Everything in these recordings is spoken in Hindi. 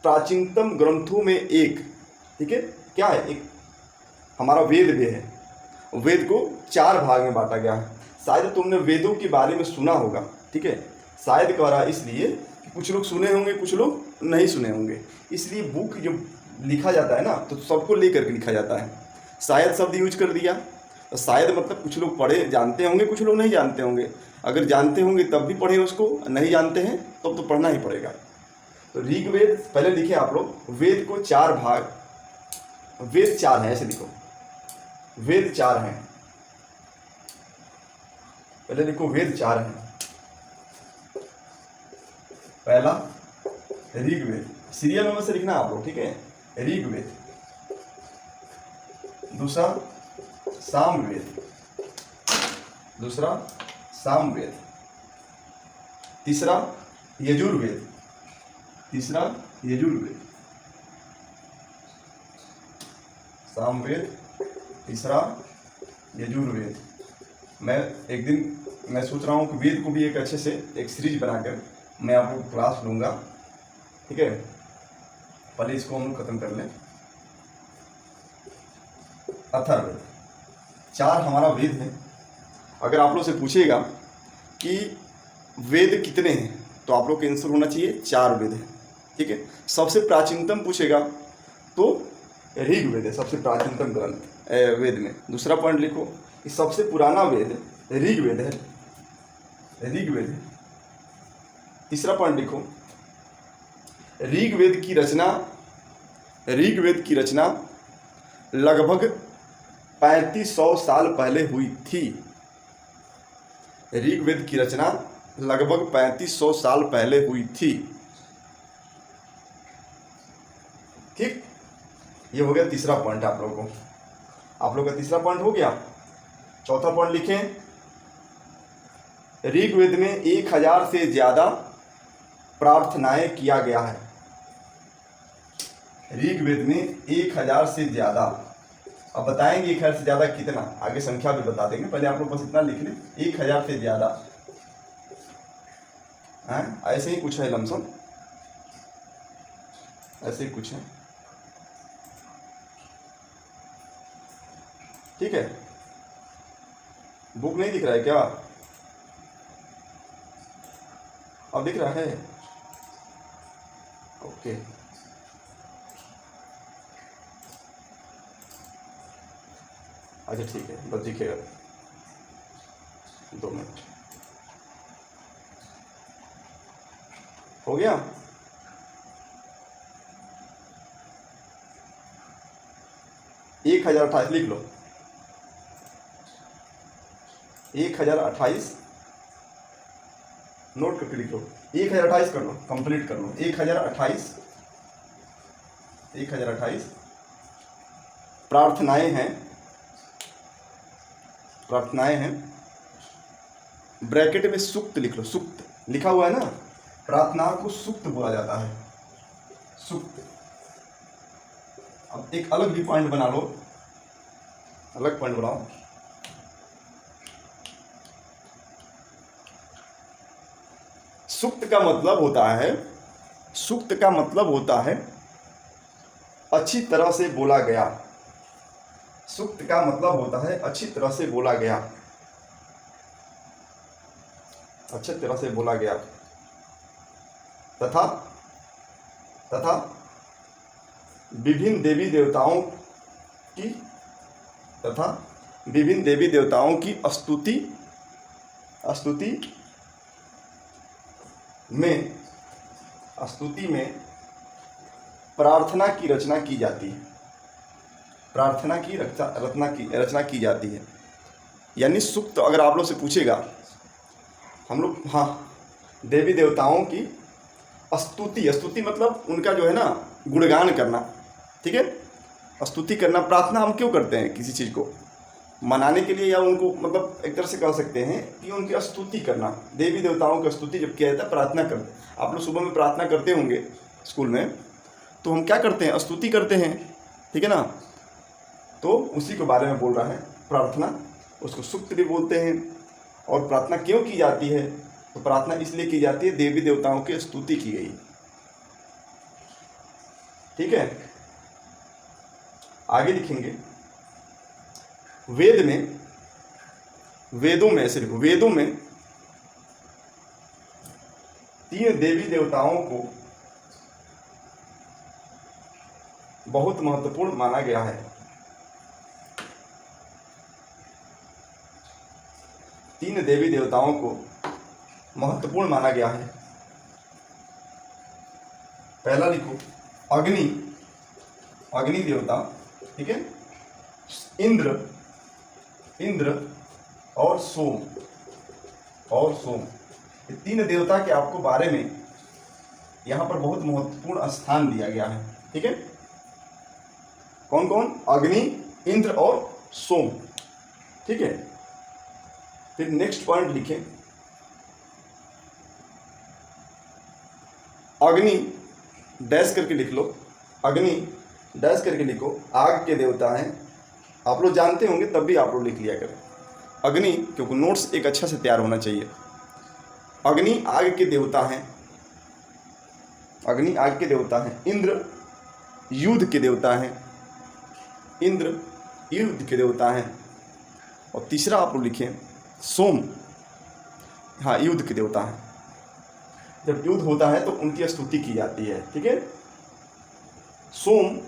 प्राचीनतम ग्रंथों में एक, ठीक है, क्या है, एक हमारा वेद भी है। वेद को 4 भाग में बांटा गया है। शायद तुमने वेदों के बारे में सुना होगा, ठीक है, शायद कह रहा इसलिए कि कुछ लोग सुने होंगे, कुछ लोग नहीं सुने होंगे, इसलिए बुक जो लिखा जाता है ना तो सबको लेकर के लिखा जाता है। शायद शब्द यूज कर दिया, तो शायद मतलब कुछ लोग पढ़े जानते होंगे, कुछ लोग नहीं जानते होंगे। अगर जानते होंगे तब भी पढ़ें उसको, नहीं जानते हैं तब तो पढ़ना ही पड़ेगा। तो ऋग्वेद पहले लिखे आप लोग, वेद को 4 भाग, वेद 4 हैं, ऐसे लिखो, वेद 4 हैं, पहले लिखो वेद 4 हैं। पहला ऋग्वेद, सीरियल में से लिखना आप लोग, ठीक है, ऋग्वेद। दूसरा सामवेद, दूसरा सामवेद। तीसरा यजुर्वेद, तीसरा यजुर्वेद। सामवेद, तीसरा यजुर्वेद। मैं एक दिन मैं सोच रहा हूँ कि वेद को भी एक अच्छे से एक सीरीज बनाकर मैं आपको क्लास लूँगा, ठीक है। पहले इसको हम खत्म कर लें। अथर्ववेद, 4 हमारा वेद है। अगर आप लोग से पूछेगा कि वेद कितने हैं तो आप लोग का आंसर होना चाहिए 4 वेद है, ठीक है। सबसे प्राचीनतम पूछेगा तो ऋग्वेद है, सबसे प्राचीनतम ग्रंथ वेद में। दूसरा पॉइंट लिखो कि सबसे पुराना वेद ऋग्वेद है, ऋग्वेद है। तीसरा पॉइंट लिखो, ऋग्वेद की रचना लगभग 3500 साल पहले हुई थी। ऋग्वेद की रचना लगभग 3500 साल पहले हुई थी, ठीक। ये हो गया तीसरा पॉइंट आप लोगों को, आप लोग का तीसरा पॉइंट हो गया। चौथा पॉइंट लिखें, ऋग्वेद में 1000 से ज्यादा प्रार्थनाएं किया गया है। ऋग्वेद में 1000 से ज्यादा, अब बताएंगे 1000 से ज्यादा कितना, आगे संख्या भी बता देंगे, पहले आप लोग बस इतना लिख लें, 1000 से ज्यादा, ऐसे ही कुछ है लमसम, ऐसे ही कुछ है, ठीक है। बुक नहीं दिख रहा है क्या, अब दिख रहा है, ओके। अच्छा ठीक है, बस दिखेगा, 2 मिनट हो गया। एक 1028 लिख लो, 1028 नोट करके लिख लो, 1028 कर लो, कंप्लीट कर लो। 1028 प्रार्थनाएं हैं, ब्रैकेट में सूक्त लिख लो, सूक्त लिखा हुआ है ना, प्रार्थना को सूक्त बोला जाता है, सूक्त। अब एक अलग भी पॉइंट बना लो, अलग पॉइंट बनाओ, सूक्त का मतलब होता है अच्छी तरह से बोला गया। सूक्त का मतलब होता है अच्छी तरह से बोला गया, अच्छी तरह से बोला गया, तथा विभिन्न देवी देवताओं की स्तुति में प्रार्थना की रचना की जाती है, प्रार्थना की रचना की जाती है। यानी सूक्त अगर आप लोग से पूछेगा, हम लोग, हाँ, देवी देवताओं की स्तुति मतलब उनका जो है ना गुणगान करना, ठीक है। स्तुति करना, प्रार्थना हम क्यों करते हैं, किसी चीज़ को मनाने के लिए, या उनको मतलब एक तरह से कह सकते हैं कि उनकी स्तुति करना। देवी देवताओं की स्तुति जब किया जाता है, प्रार्थना करते, आप लोग सुबह में प्रार्थना करते होंगे स्कूल में, तो हम क्या करते हैं, स्तुति करते हैं, ठीक है ना। तो उसी के बारे में बोल रहा है, प्रार्थना, उसको सूक्त भी बोलते हैं। और प्रार्थना क्यों की जाती है, तो प्रार्थना इसलिए की जाती है, देवी देवताओं की स्तुति की गई, ठीक है। आगे लिखेंगे वेदों में ऐसे लिखो, वेदों में 3 देवी देवताओं को बहुत महत्वपूर्ण माना गया है। 3 देवी देवताओं को महत्वपूर्ण माना गया है। पहला लिखो अग्नि देवता, ठीक है, इंद्र और सोम। ये 3 देवता के आपको बारे में यहाँ पर बहुत महत्वपूर्ण स्थान दिया गया है, ठीक है। कौन कौन? अग्नि, इंद्र और सोम, ठीक है। फिर नेक्स्ट पॉइंट लिखें, अग्नि डैश करके लिख लो, अग्नि डैश करके लिखो, आग के देवता हैं। आप लोग जानते होंगे तब भी आप लोग लिख लिया करें अग्नि, क्योंकि नोट्स एक अच्छा से तैयार होना चाहिए। अग्नि आग के देवता हैं, अग्नि आग के देवता हैं। इंद्र युद्ध के देवता हैं, इंद्र युद्ध के देवता हैं। और तीसरा आप लोग लिखें सोम, हाँ, युद्ध के देवता हैं। जब युद्ध होता है तो उनकी स्तुति की जाती है, ठीक है। सोम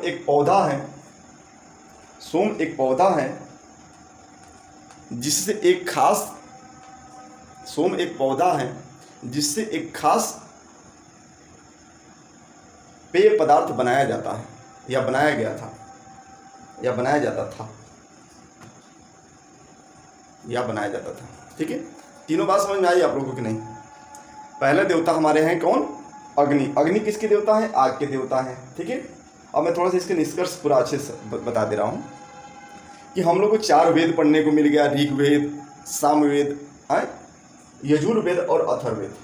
एक पौधा है, सोम एक पौधा है जिससे एक खास, सोम एक पौधा है जिससे एक खास पेय पदार्थ बनाया जाता है, या बनाया गया था, या बनाया जाता था, या बनाया जाता था, ठीक है। तीनों बात समझ में आई आप लोगों की नहीं? पहले देवता हमारे हैं कौन? अग्नि। अग्नि किसके देवता हैं? आग के देवता हैं, ठीक है। अब मैं थोड़ा सा इसके निष्कर्ष पूरा अच्छे से बता दे रहा हूँ कि हम लोग को 4 वेद पढ़ने को मिल गया, ऋग्वेद, सामवेद, यजुर्वेद और अथर्ववेद।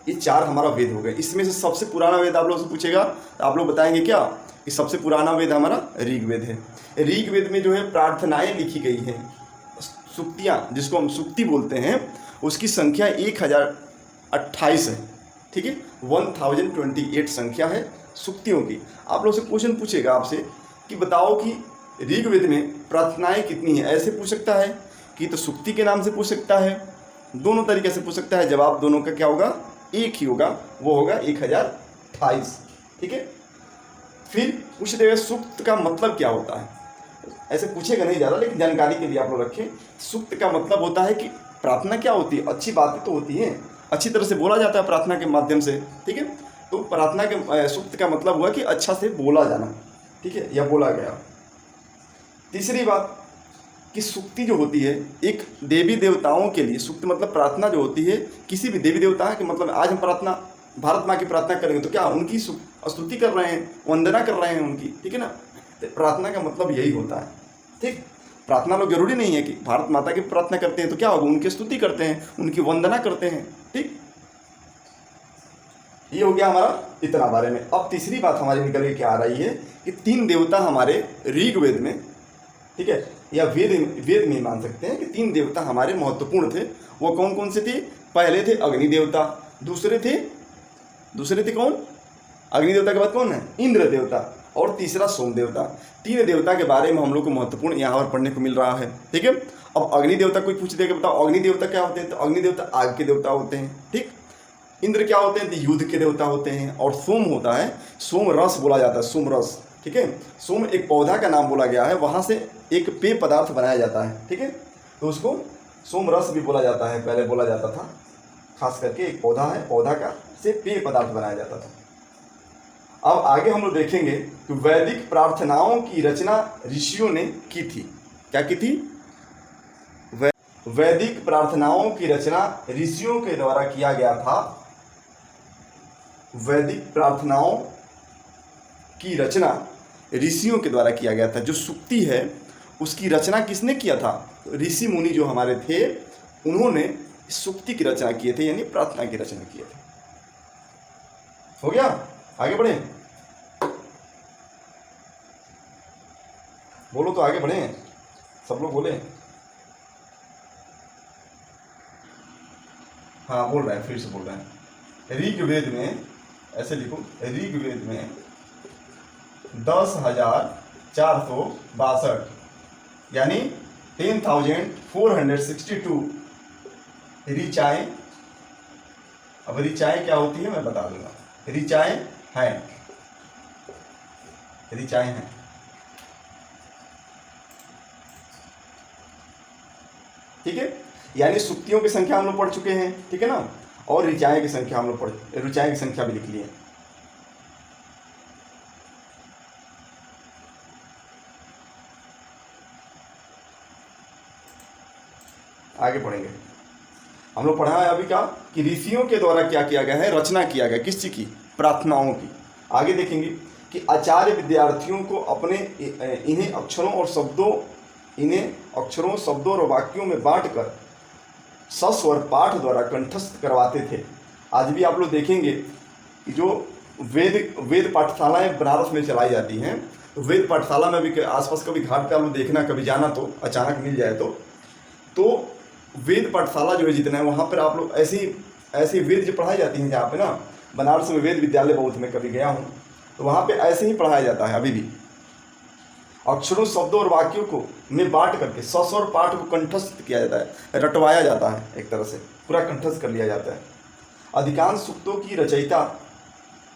ये 4 हमारा वेद हो गए। इसमें से सबसे पुराना वेद आप लोगों से पूछेगा तो आप लोग बताएंगे क्या कि सबसे पुराना वेद हमारा ऋग्वेद है। ऋग्वेद में जो है प्रार्थनाएं लिखी गई हैं, सुक्तियाँ, जिसको हम सुक्ति बोलते हैं, उसकी संख्या 1028 है, ठीक है। 1028 संख्या है सुक्तियों की। आप लोग से क्वेश्चन पूछेगा आपसे कि बताओ कि ऋग्वेद में प्रार्थनाएं कितनी हैं, ऐसे पूछ सकता है कि तो सुक्ति के नाम से पूछ सकता है, दोनों तरीके से पूछ सकता है। जवाब दोनों का क्या होगा? एक ही होगा, वो होगा 1028, ठीक है। फिर पूछ देगा सुक्त का मतलब क्या होता है, ऐसे पूछेगा नहीं ज़्यादा, लेकिन जानकारी के लिए आप लोग रखें। सुक्त का मतलब होता है कि प्रार्थना क्या होती है, अच्छी बातें तो होती हैं, अच्छी तरह से बोला जाता है प्रार्थना के माध्यम से, ठीक है। तो प्रार्थना के सुक्त का मतलब हुआ कि अच्छा से बोला जाना, ठीक है, या बोला गया। तीसरी बात कि सुक्ति जो होती है एक देवी देवताओं के लिए, सुक्ति मतलब प्रार्थना जो होती है किसी भी देवी देवता के, मतलब आज हम प्रार्थना भारत माँ की प्रार्थना करेंगे तो क्या उनकी स्तुति कर रहे हैं, वंदना कर रहे हैं उनकी, ठीक है ना। तो प्रार्थना का मतलब यही होता है, ठीक। प्रार्थना लोग जरूरी नहीं है कि भारत माता की प्रार्थना करते हैं तो क्या होगा, उनकी स्तुति करते हैं, उनकी वंदना करते हैं, ठीक। ये हो गया हमारा इतना बारे में। अब तीसरी बात हमारी निकल के क्या आ रही है कि 3 देवता हमारे ऋग्वेद में, ठीक है, या वेद में मान सकते हैं कि 3 देवता हमारे महत्वपूर्ण थे। वो कौन कौन से थे? पहले थे अग्नि देवता, दूसरे थे कौन? अग्नि देवता के बाद कौन है? इंद्र देवता, और तीसरा सोम देवता। 3 देवता के बारे में हम लोग को महत्वपूर्ण यहाँ पर पढ़ने को मिल रहा है, ठीक है। अब अग्नि देवता कोई पूछ देगा बताओ अग्नि देवता क्या होते हैं, तो अग्नि देवता आग के देवता होते हैं, ठीक। इंद्र क्या होते हैं? तो युद्ध के देवता होते हैं। और सोम होता है, सोम रस बोला जाता है, सोम रस, ठीक है। सोम एक पौधा का नाम बोला गया है, वहाँ से एक पेय पदार्थ बनाया जाता है, ठीक है। तो उसको सोम रस भी बोला जाता है, पहले बोला जाता था। खास करके एक पौधा है, पौधा का से पेय पदार्थ बनाया जाता था। अब आगे हम लोग देखेंगे कि वैदिक प्रार्थनाओं की रचना ऋषियों ने की थी। क्या की थी? वैदिक प्रार्थनाओं की रचना ऋषियों के द्वारा किया गया था। वैदिक प्रार्थनाओं की रचना ऋषियों के द्वारा किया गया था। जो सुक्ति है उसकी रचना किसने किया था? ऋषि मुनि जो हमारे थे उन्होंने सुक्ति की रचना किए थे, यानी प्रार्थना की रचना किए थे। हो गया? आगे बढ़े, बोलो तो आगे बढ़े, सब लोग बोले। हाँ बोल रहे हैं, फिर से बोल रहे हैं। ऋग्वेद में ऐसे लिखो, ऋग्वेद में 10,462 यानी 10,462 ऋचाएँ। अब ऋचाएँ क्या होती है मैं बता दूंगा। ऋचाएँ हैं, ऋचाएँ हैं। ठीक है, यानी सुक्तियों की संख्या हम लोग पढ़ चुके हैं, ठीक है ना, और ऋचाएँ की संख्या हम लोग ऋचाएँ की संख्या भी लिख लिए। आगे पढ़ेंगे। हम लोग पढ़ा है अभी क्या कि ऋषियों के द्वारा क्या किया गया है, रचना किया गया, किस चीज़ की, प्रार्थनाओं की। आगे देखेंगे कि आचार्य विद्यार्थियों को अपने इन्हें अक्षरों शब्दों और वाक्यों में बांटकर सस्वर पाठ द्वारा कंठस्थ करवाते थे। आज भी आप लोग देखेंगे कि जो वेद पाठशालाएं बनारस में चलाई जाती हैं, तो वेद पाठशाला में भी आसपास कभी घाट पे आप लोग देखना, कभी जाना तो अचानक मिल जाए तो वेद पाठशाला जो है जितना है वहाँ पर आप लोग ऐसी वेद जो पढ़ाई जाती हैं, जहाँ पे ना बनारस में वेद विद्यालय बहुत में कभी गया हूँ, तो वहाँ पे ऐसे ही पढ़ाया जाता है अभी भी। अक्षरों शब्दों और वाक्यों को में बांट करके सस्वर पाठ को कंठस्थ किया जाता है, रटवाया जाता है, एक तरह से पूरा कंठस्थ कर लिया जाता है। अधिकांश सूक्तों की रचयिता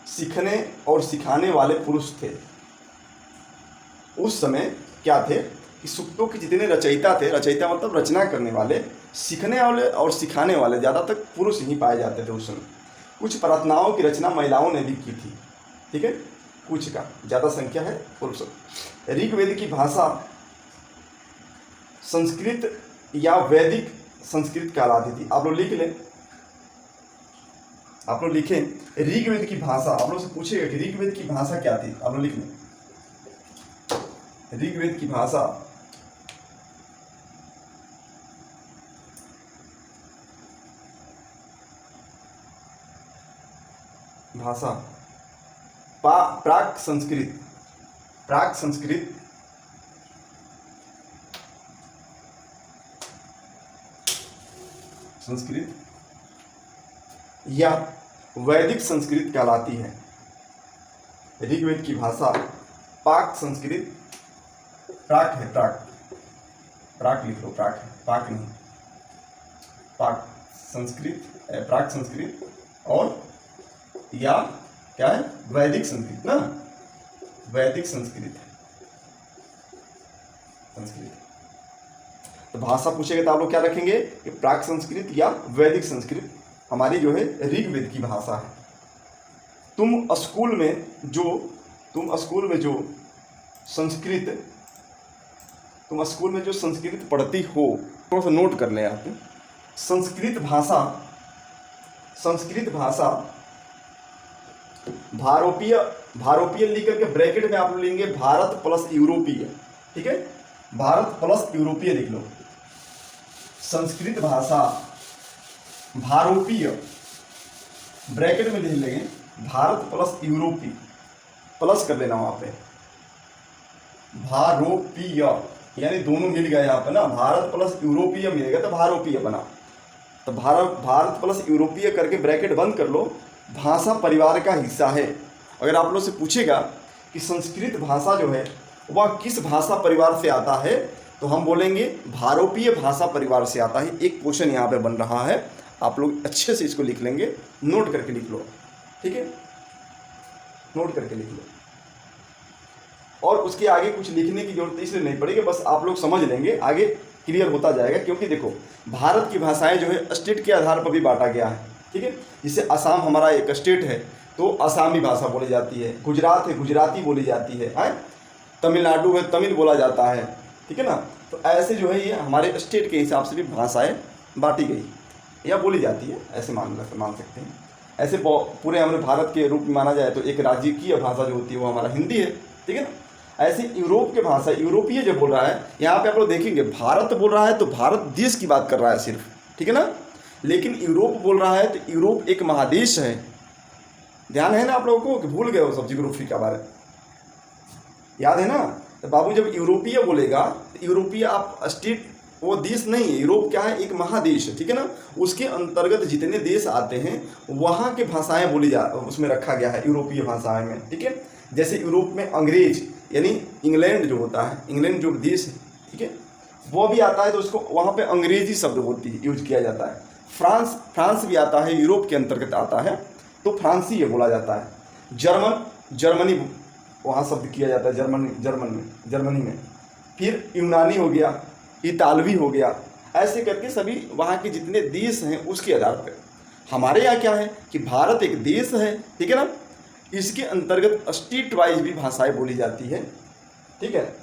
सीखने और सिखाने वाले पुरुष थे। उस समय क्या थे कि सूक्तों के जितने रचयिता थे, रचयिता मतलब रचना करने वाले, सीखने वाले और सिखाने वाले ज़्यादातर पुरुष ही पाए जाते थे उस समय। कुछ प्रार्थनाओं की रचना महिलाओं ने भी की थी, ठीक है, कुछ का ज़्यादा संख्या है पुरुष। ऋग्वेद की भाषा संस्कृत या वैदिक संस्कृत कहलाती थी। आप लोग लिख लें, आप लोग लिखें ऋग्वेद की भाषा। आप लोग से पूछेगा कि ऋग्वेद की भाषा क्या थी, आप लोग लिख लें ऋग्वेद की भाषा प्राक संस्कृत, प्राक संस्कृत या वैदिक संस्कृत कहलाती है। ऋग्वेद की भाषा पाक संस्कृत, प्राक है, प्राक लिख लो, प्राक है, पाक नहीं, पाक संस्कृत, प्राक संस्कृत और या क्या है, वैदिक संस्कृत ना, वैदिक संस्कृत। तो भाषा पूछेगा तो आप लोग क्या रखेंगे कि प्राक संस्कृत या वैदिक संस्कृत हमारी जो है ऋग्वेद की भाषा है। तुम स्कूल में जो संस्कृत पढ़ती हो, थोड़ा सा नोट कर लें आप। संस्कृत भाषा भारोपीय लिख करके ब्रैकेट में आप लोग लेंगे भारत प्लस यूरोपीय, ठीक है, भारत प्लस यूरोपीय लिख लो। संस्कृत भाषा भारोपीय ब्रैकेट में लिख लेंगे भारत प्लस यूरोपीय, प्लस कर लेना वहां पे, भारोपीय यानी दोनों मिल गए यहाँ पे ना, भारत प्लस यूरोपीय मिलेगा तो भारोपीय बना। तो भारत प्लस यूरोपीय करके ब्रैकेट बंद कर लो। भाषा परिवार का हिस्सा है। अगर आप लोग से पूछेगा कि संस्कृत भाषा जो है वह किस भाषा परिवार से आता है, तो हम बोलेंगे भारोपीय भाषा परिवार से आता है। एक क्वेश्चन यहाँ पे बन रहा है, आप लोग अच्छे से इसको लिख लेंगे, नोट करके लिख लो, ठीक है, नोट करके लिख लो। और उसके आगे कुछ लिखने की जरूरत इसलिए नहीं पड़ेगी, बस आप लोग समझ लेंगे, आगे क्लियर होता जाएगा। क्योंकि देखो भारत की भाषाएं जो है स्टेट के आधार पर भी बांटा गया है, ठीक है। जैसे असम हमारा एक स्टेट है तो असमी भाषा बोली जाती है, गुजरात है गुजराती बोली जाती है, तमिलनाडु है तमिल बोला जाता है, ठीक है ना। तो ऐसे जो है ये हमारे स्टेट के हिसाब से भी भाषाएं बांटी गई या बोली जाती है, ऐसे मान सकते हैं। ऐसे पूरे हमारे भारत के रूप में माना जाए तो एक राज्य की भाषा जो होती है वो हमारा हिंदी है, ठीक है ना। ऐसे यूरोप के भाषा यूरोपीय जो बोल रहा है, यहाँ पे आप लोग देखेंगे भारत बोल रहा है तो भारत देश की बात कर रहा है सिर्फ, ठीक है ना। लेकिन यूरोप बोल रहा है तो यूरोप एक महादेश है। ध्यान है ना आप लोगों को कि भूल गए हो सब जियोग्राफी का बारे, याद है ना। तो बाबू जब यूरोपीय बोलेगा तो यूरोपीय आप स्टेट वो देश नहीं है, यूरोप क्या है, एक महादेश है, ठीक है ना। उसके अंतर्गत जितने देश आते हैं वहाँ के भाषाएं बोली जा उसमें रखा गया है यूरोपीय भाषाएं में, ठीक है। जैसे यूरोप में अंग्रेज यानी इंग्लैंड जो होता है, इंग्लैंड जो देश है, ठीक है, वो भी आता है तो उसको वहाँ पे अंग्रेजी शब्द होती है यूज किया जाता है। फ्रांस भी आता है, यूरोप के अंतर्गत आता है तो फ्रांसी ये बोला जाता है। जर्मनी वहाँ शब्द किया जाता है, जर्मनी में। फिर यूनानी हो गया, इतालवी हो गया, ऐसे करके सभी वहाँ के जितने देश हैं उसके आधार पर। हमारे यहाँ क्या है कि भारत एक देश है, ठीक है ना, इसके अंतर्गत स्टेट वाइज भी भाषाएं बोली जाती है, ठीक है।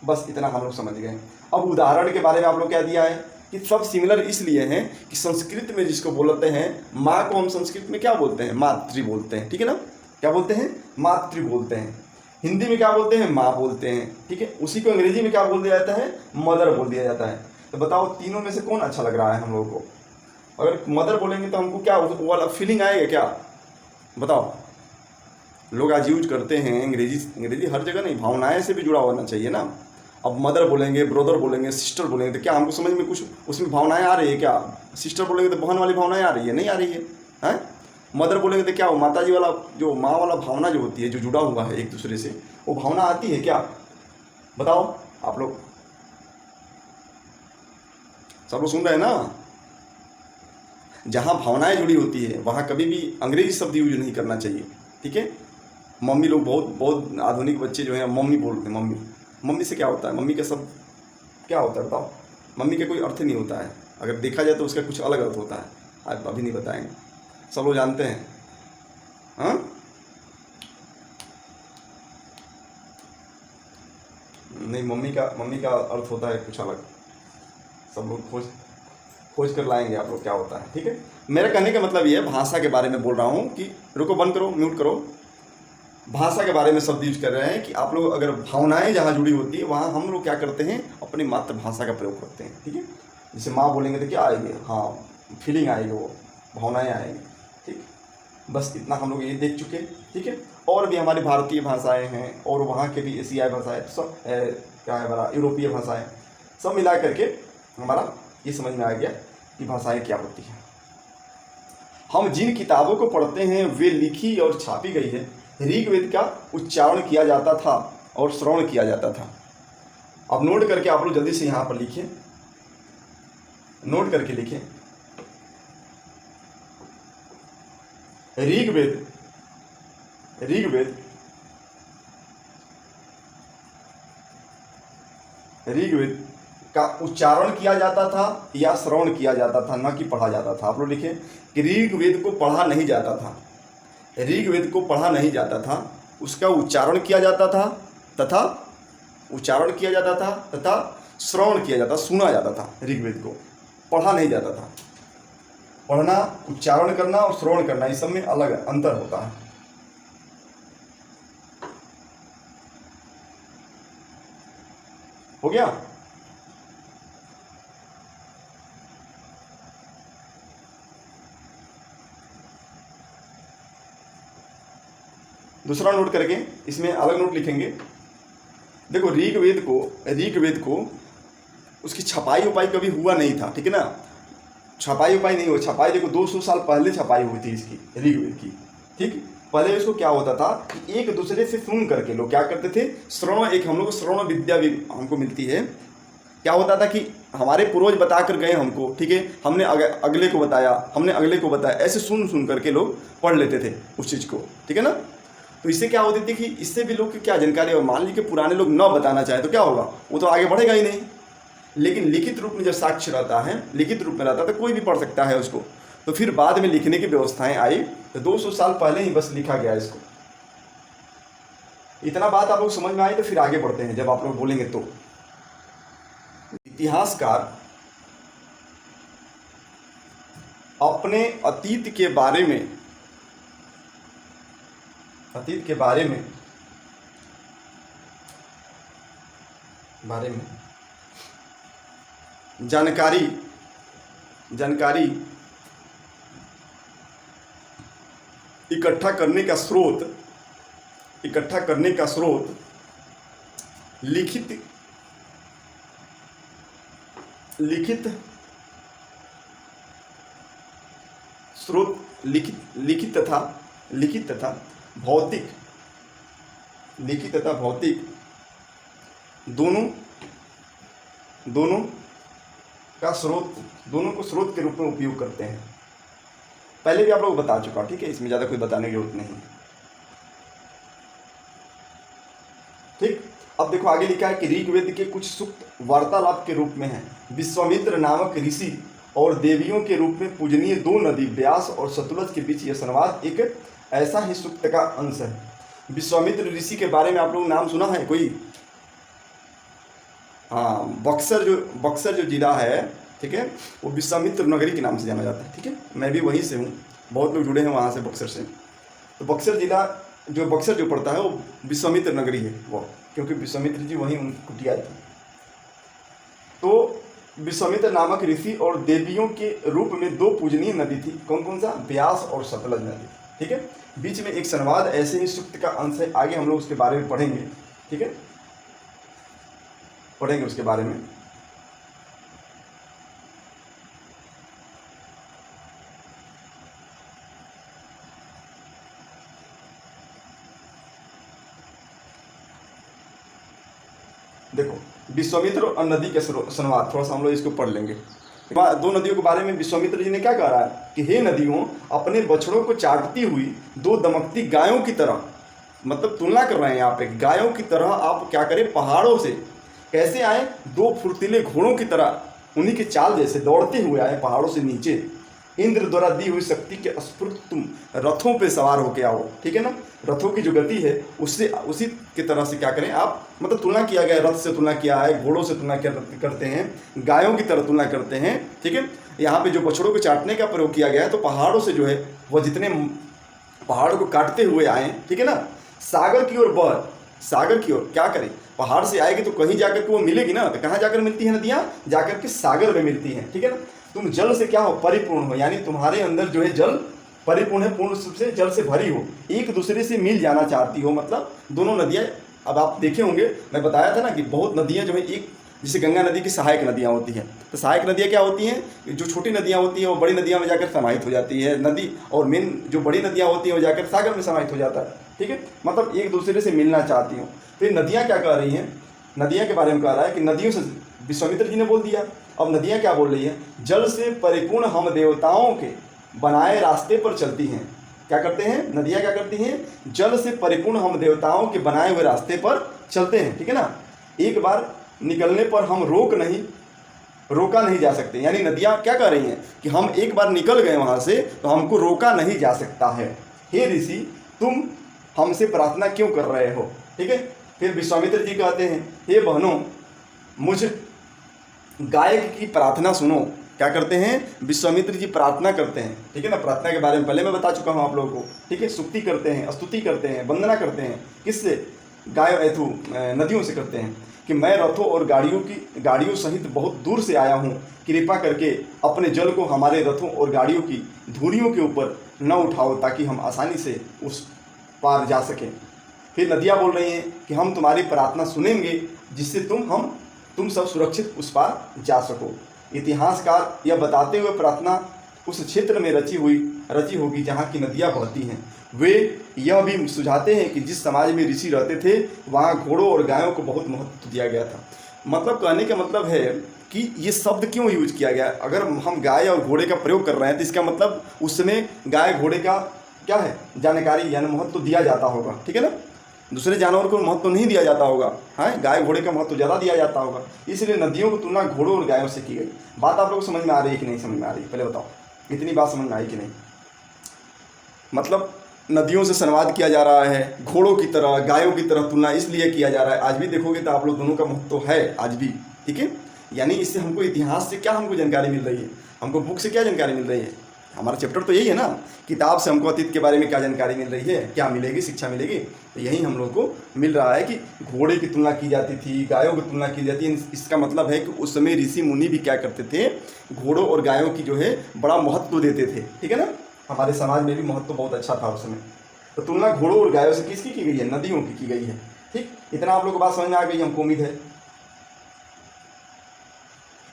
बस इतना हम लोग समझ गए। अब उदाहरण के बारे में आप लोग क्या दिया है कि सब सिमिलर इसलिए हैं कि संस्कृत में जिसको बोलते हैं माँ को हम संस्कृत में क्या बोलते हैं, मातृ बोलते हैं, ठीक है ना। क्या बोलते हैं, मातृ बोलते हैं। हिंदी में क्या बोलते हैं, माँ बोलते हैं, ठीक है। उसी को अंग्रेजी में क्या बोल दिया जाता है, मदर बोल दिया जाता है। तो बताओ तीनों में से कौन अच्छा लग रहा है हम लोगों को। अगर मदर बोलेंगे तो हमको क्या वो वाला फीलिंग आएगा क्या, बताओ। लोग आज यूज करते हैं अंग्रेजी हर जगह नहीं, भावनाएं से भी जुड़ा होना चाहिए ना। अब मदर बोलेंगे, ब्रदर बोलेंगे, सिस्टर बोलेंगे तो क्या हमको समझ में कुछ उसमें भावनाएं आ रही है क्या। सिस्टर बोलेंगे तो बहन वाली भावनाएं आ रही है, नहीं आ रही है, हैं। मदर बोलेंगे तो क्या वो माता जी वाला जो माँ वाला भावना जो होती है, जो जुड़ा हुआ है एक दूसरे से, वो भावना आती है क्या, बताओ आप लोग। सब लोग सुन रहे हैं ना। जहाँ भावनाएं जुड़ी होती है वहाँ कभी भी अंग्रेजी शब्द यूज नहीं करना चाहिए, ठीक है। मम्मी लोग बहुत आधुनिक बच्चे जो हैं मम्मी बोलते हैं। मम्मी से क्या होता है, मम्मी का शब्द क्या होता है बताओ। मम्मी का कोई अर्थ नहीं होता है, अगर देखा जाए तो उसका कुछ अलग अर्थ होता है, आप अभी नहीं बताएंगे, सब लोग जानते हैं। हाँ, नहीं, मम्मी का अर्थ होता है कुछ अलग। सब लोग खोज कर लाएंगे आप लोग क्या होता है, ठीक है। मेरा कहने का मतलब ये है, भाषा के बारे में बोल रहा हूँ कि रुको, बंद करो, म्यूट करो। भाषा के बारे में शब्द यूज कर रहे हैं कि आप लोग अगर भावनाएं जहाँ जुड़ी होती है वहाँ हम लोग क्या करते हैं, अपनी मातृभाषा का प्रयोग करते हैं, ठीक है। जैसे माँ बोलेंगे तो क्या आएगी, हाँ, फीलिंग आएगी, वो भावनाएं आएंगी, ठीक। बस इतना हम लोग ये देख चुके, ठीक है। और भी हमारी भारतीय भाषाएं हैं और वहाँ के भी एशियाई भाषाएं, सब क्या है हमारा यूरोपीय भाषाएं, सब मिला करके हमारा ये समझ में आ गया कि भाषाएं क्या होती हैं। हम जिन किताबों को पढ़ते हैं वे लिखी और छापी गई है। ऋग्वेद का उच्चारण किया जाता था और श्रवण किया जाता था। अब नोट करके आप लोग जल्दी से यहाँ पर लिखिए, नोट करके लिखें। ऋग्वेद का उच्चारण किया जाता था या श्रवण किया जाता था, न कि पढ़ा जाता था। आप लोग लिखें कि ऋग्वेद को पढ़ा नहीं जाता था, ऋग्वेद को पढ़ा नहीं जाता था, उसका उच्चारण किया जाता था तथा श्रवण किया जाता, सुना जाता था। ऋग्वेद को पढ़ा नहीं जाता था। पढ़ना, उच्चारण करना और श्रवण करना, इस सब में अलग अंतर होता है। हो गया। दूसरा नोट करके इसमें अलग नोट लिखेंगे। देखो, ऋग्वेद को उसकी छपाई उपाई कभी हुआ नहीं था, ठीक है ना। छपाई उपाई नहीं हुआ, छपाई देखो 200 साल पहले छपाई हुई थी इसकी, ऋग्वेद की, ठीक। पहले इसको क्या होता था कि एक दूसरे से सुन करके लोग क्या करते थे, श्रवण, एक हम लोग श्रवण विद्या भी हमको मिलती है। क्या होता था कि हमारे पूर्वज बता कर गए हमको, ठीक है, हमने अगले को बताया, हमने अगले को बताया, ऐसे सुन करके लोग पढ़ लेते थे उस चीज़ को, ठीक है ना। तो इससे क्या होती थी कि इससे भी लोग की क्या जानकारी, और मान लीजिए पुराने लोग न बताना चाहे तो क्या होगा, वो तो आगे बढ़ेगा ही नहीं। लेकिन लिखित रूप में जब साक्ष्य रहता है, लिखित रूप में रहता है तो कोई भी पढ़ सकता है उसको। तो फिर बाद में लिखने की व्यवस्थाएं आई, तो 200 साल पहले ही बस लिखा गया इसको। इतना बात आप लोग समझ में आई तो फिर आगे बढ़ते हैं। जब आप लोग बोलेंगे तो इतिहासकार अपने अतीत के बारे में जानकारी इकट्ठा करने का स्रोत लिखित स्रोत, लिखित तथा भौतिक, लिखित तथा भौतिक दोनों का स्रोत, दोनों को स्रोत के रूप में उपयोग करते हैं। पहले भी आप लोग बता चुका, ठीक है, इसमें ज़्यादा कोई बताने की जरूरत नहीं। ठीक, अब देखो आगे लिखा है कि ऋग्वेद के कुछ सूक्त वार्तालाप के रूप में हैं। विश्वामित्र नामक ऋषि और देवियों के रूप में पूजनीय दो नदी व्यास और सतलज के बीच यह संवाद एक ऐसा ही सूक्त का अंश है। विश्वामित्र ऋषि के बारे में आप लोग नाम सुना है कोई? हाँ, बक्सर जो जिला है, ठीक है, वो विश्वामित्र नगरी के नाम से जाना जाता है। ठीक है, मैं भी वहीं से हूँ, बहुत लोग जुड़े हैं वहाँ से, बक्सर से। तो बक्सर जिला बक्सर जो पड़ता है वो विश्वामित्र नगरी है वो, क्योंकि विश्वामित्र जी वहीं उनकी कुटिया थी। तो विश्वामित्र नामक ऋषि और देवियों के रूप में दो पूजनीय नदी थी। कौन कौन सा? व्यास और सतलज नदी। ठीक है, बीच में एक संवाद ऐसे ही सूक्त का अंश है। आगे हम लोग उसके बारे में पढ़ेंगे। ठीक है, पढ़ेंगे उसके बारे में। देखो, विश्वामित्र और नदी के संवाद, थोड़ा सा हम लोग इसको पढ़ लेंगे। दो नदियों के बारे में विश्वामित्र जी ने क्या कहा है कि हे नदियों, अपने बछड़ों को चाटती हुई दो दमकती गायों की तरह, मतलब तुलना कर रहे हैं यहाँ पे, गायों की तरह आप क्या करें, पहाड़ों से कैसे आए? दो फुर्तीले घोड़ों की तरह, उन्हीं के चाल जैसे दौड़ते हुए आए पहाड़ों से नीचे। इंद्र द्वारा दी हुई शक्ति के स्फूर्त तुम रथों पे सवार होके आओ। ठीक है ना, रथों की जो गति है उससे, उसी की तरह से क्या करें आप, मतलब तुलना किया गया, रथ से तुलना किया है, घोड़ों से तुलना करते हैं, गायों की तरह तुलना करते हैं। ठीक है, यहाँ पे जो बछड़ों को चाटने का प्रयोग किया गया है, तो पहाड़ों से जो है वह जितने पहाड़ों को काटते हुए आए, ठीक है ना, सागर की ओर बढ़, सागर की ओर क्या करें, पहाड़ से आएगी तो कहीं जाकर के वो मिलेगी ना, तो कहाँ जाकर मिलती है नदियाँ? जाकर के सागर में मिलती हैं। ठीक है ना, तुम जल से क्या हो, परिपूर्ण हो, यानी तुम्हारे अंदर जो है जल परिपूर्ण है, पूर्ण रूप से जल से भरी हो, एक दूसरे से मिल जाना चाहती हो। मतलब दोनों नदियाँ, अब आप देखे होंगे, मैं बताया था ना कि बहुत नदियाँ जो है, एक जैसे गंगा नदी की सहायक नदियाँ होती हैं, तो सहायक नदियाँ क्या होती हैं? जो छोटी नदियाँ होती हैं वो बड़ी नदियाँ में जाकर समाहित हो जाती है नदी, और मेन जो बड़ी नदियाँ होती हैं वो जाकर सागर में समाहित हो जाता है। ठीक है, मतलब एक दूसरे से मिलना चाहती हो। फिर नदियाँ क्या कह रही हैं? नदियाँ के बारे में कह रहा है कि नदियों से, विश्वामित्र जी ने बोल दिया, अब नदियाँ क्या बोल रही हैं? जल से परिपूर्ण हम देवताओं के बनाए रास्ते पर चलती हैं। क्या करते हैं नदियाँ? क्या करती हैं? जल से परिपूर्ण हम देवताओं के बनाए हुए रास्ते पर चलते हैं। ठीक है ना, एक बार निकलने पर हम रोका नहीं जा सकते। यानी नदियाँ क्या कह रही हैं कि हम एक बार निकल गए वहाँ से तो हमको रोका नहीं जा सकता है। हे ऋषि, तुम हमसे प्रार्थना क्यों कर रहे हो? ठीक है, फिर विश्वामित्र जी कहते हैं, हे बहनों, मुझ गायक की प्रार्थना सुनो। क्या करते हैं? विश्वामित्र जी प्रार्थना करते हैं। ठीक है ना, प्रार्थना के बारे में पहले मैं बता चुका हूँ आप लोगों को। ठीक है, स्तुति करते हैं, स्तुति करते हैं, वंदना करते हैं। किससे? नदियों से करते हैं कि मैं रथों और गाड़ियों सहित बहुत दूर से आया हूँ, कृपा करके अपने जल को हमारे रथों और गाड़ियों की धुरियों के ऊपर न उठाओ, ताकि हम आसानी से उस पार जा सकें। फिर नदियाँ बोल रही हैं कि हम तुम्हारी प्रार्थना सुनेंगे, जिससे तुम सब सुरक्षित उस पार जा सको। इतिहासकार यह बताते हुए प्रार्थना उस क्षेत्र में रची होगी जहाँ की नदियाँ बहती हैं। वे यह भी सुझाते हैं कि जिस समाज में ऋषि रहते थे वहाँ घोड़ों और गायों को बहुत महत्व दिया गया था। मतलब कहने का मतलब है कि ये शब्द क्यों यूज किया गया? अगर हम गाय और घोड़े का प्रयोग कर रहे हैं तो इसका मतलब उस समय गाय घोड़े का क्या है, जानकारी यानी महत्व दिया जाता होगा। ठीक है ना, दूसरे जानवर को महत्व नहीं दिया जाता होगा, हाँ, गाय घोड़े का महत्व ज़्यादा दिया जाता होगा। इसलिए नदियों की तुलना घोड़ों और गायों से की गई। बात आप लोगों को समझ में आ रही है कि नहीं समझ में आ रही है? पहले बताओ, इतनी बात समझ में आई कि नहीं? मतलब नदियों से संवाद किया जा रहा है, घोड़ों की तरह, गायों की तरह तुलना इसलिए किया जा रहा है। आज भी देखोगे तो आप लोग दोनों का महत्व है आज भी। ठीक है, यानी इससे हमको इतिहास से क्या हमको जानकारी मिल रही है, हमको बुक से क्या जानकारी मिल रही है? हमारा चैप्टर तो यही है ना, किताब से हमको अतीत के बारे में क्या जानकारी मिल रही है, क्या मिलेगी, शिक्षा मिलेगी। तो यही हम लोग को मिल रहा है कि घोड़े की तुलना की जाती थी, गायों की तुलना की जाती है। इसका मतलब है कि उस समय ऋषि मुनि भी क्या करते थे, घोड़ों और गायों की जो है बड़ा महत्व देते थे। ठीक है ना, हमारे समाज में भी महत्व बहुत अच्छा था उस समय। तो तुलना घोड़ों और गायों से किसकी की गई है? नदियों की गई है। ठीक, इतना आप लोग को बात समझ में आ गई, हमको उम्मीद है।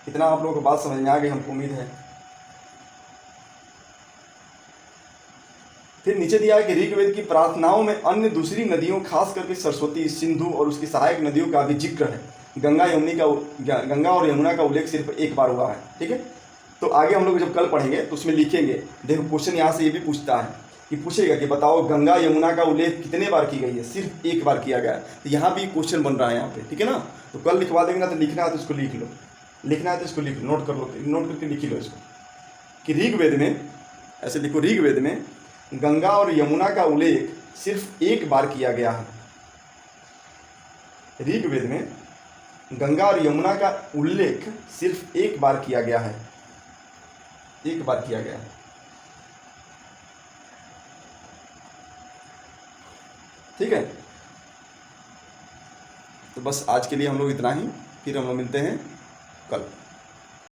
इतना आप लोगों को बात समझ में आ गई हमको उम्मीद है। फिर नीचे दिया है कि ऋग्वेद की प्रार्थनाओं में अन्य दूसरी नदियों खास करके सरस्वती, सिंधु और उसकी सहायक नदियों का भी जिक्र है। गंगा और यमुना का उल्लेख सिर्फ एक बार हुआ है। ठीक है, तो आगे हम लोग जब कल पढ़ेंगे तो उसमें लिखेंगे। देखो क्वेश्चन यहाँ से ये भी पूछता है कि पूछेगा कि बताओ गंगा यमुना का उल्लेख कितने बार की गई है, सिर्फ एक बार किया गया है। तो यहाँ भी क्वेश्चन बन रहा है यहाँ पे, ठीक है ना। तो कल लिखवा देंगे ना, तो लिखना है तो इसको लिख लो, लिखना है तो इसको लिख लो, नोट कर लो, नोट करके लिख लो इसको कि ऋग्वेद में, ऐसे लिखो, ऋग्वेद में गंगा और यमुना का उल्लेख सिर्फ एक बार किया गया है। ऋग्वेद में गंगा और यमुना का उल्लेख सिर्फ एक बार किया गया है, एक बार किया गया है। ठीक है, तो बस आज के लिए हम लोग इतना ही, फिर हम लोग मिलते हैं कल।